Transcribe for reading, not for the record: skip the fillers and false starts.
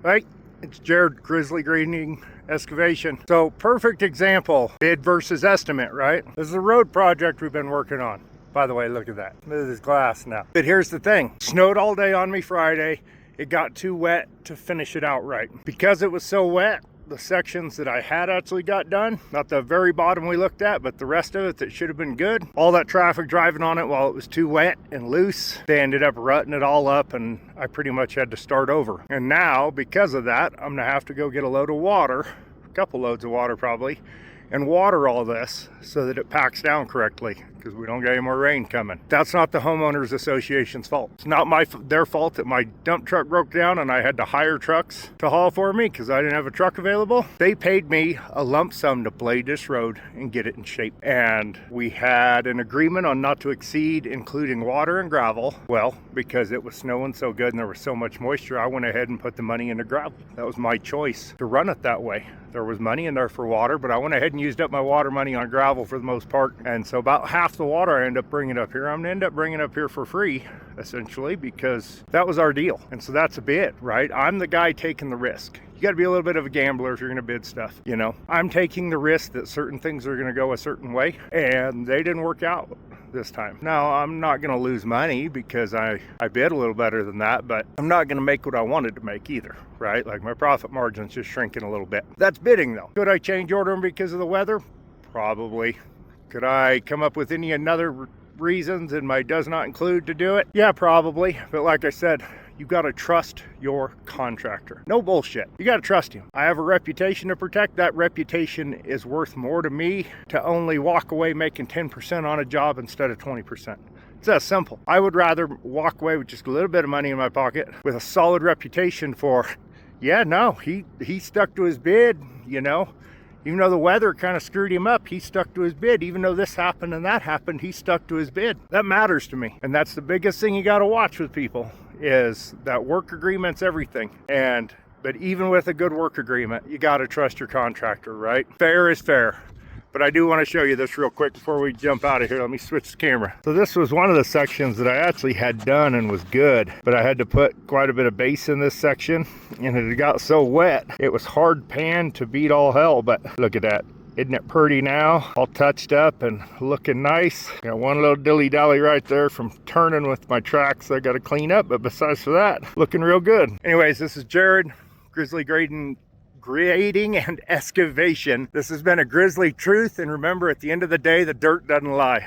Right, it's Jared, Grizzly grading excavation. So perfect example, bid versus estimate, right? This is a road project we've been working on. By the way, look at that, smooth as glass now. But here's the thing, snowed all day on me Friday. It got too wet to finish it out right. Because it was so wet, the sections that I had actually got done, not the very bottom we looked at, but the rest of it that should have been good, all that traffic driving on it while it was too wet and loose, they ended up rutting it all up, and I pretty much had to start over. And now, because of that, I'm gonna have to go get a load of water, a couple loads of water probably, and water all this so that it packs down correctly, because we don't get any more rain coming. That's not the homeowners association's fault. It's not their fault that my dump truck broke down and I had to hire trucks to haul for me because I didn't have a truck available. They paid me a lump sum to blade this road and get it in shape. And we had an agreement on not to exceed, including water and gravel. Well, because it was snowing so good and there was so much moisture, I went ahead and put the money into gravel. That was my choice to run it that way. There was money in there for water, but I went ahead and used up my water money on gravel for the most part. And so about half the water I end up bringing up here, I'm gonna end up bringing up here for free, essentially, because that was our deal. And so that's a bid, right? I'm the guy taking the risk. You got to be a little bit of a gambler if you're going to bid stuff, you know. I'm taking the risk that certain things are going to go a certain way, and they didn't work out this time. Now, I'm not going to lose money because I bid a little better than that, but I'm not going to make what I wanted to make either, right? Like my profit margin's just shrinking a little bit. That's bidding though. Could I change order them because of the weather? Probably. Could I come up with any other reasons in my does not include to do it? Yeah, probably. But like I said, you got to trust your contractor. No bullshit. You got to trust him. I have a reputation to protect. That reputation is worth more to me to only walk away making 10% on a job instead of 20%. It's that simple. I would rather walk away with just a little bit of money in my pocket with a solid reputation for, yeah, no, he stuck to his bid, you know. Even though the weather kind of screwed him up, he stuck to his bid. Even though this happened and that happened, he stuck to his bid. That matters to me. And that's the biggest thing you got to watch with people, is that work agreement's everything. But even with a good work agreement, you got to trust your contractor, right? Fair is fair. But I do want to show you this real quick before we jump out of here. Let me switch the camera. So this was one of the sections that I actually had done and was good, but I had to put quite a bit of base in this section, and it got so wet, it was hard pan to beat all hell. But look at that. Isn't it pretty now? All touched up and looking nice. Got one little dilly-dally right there from turning with my tracks I got to clean up, but besides for that, looking real good. Anyways, this is Jared, Grizzly grading and excavation. This has been a Grizzly truth, and remember, at the end of the day, the dirt doesn't lie.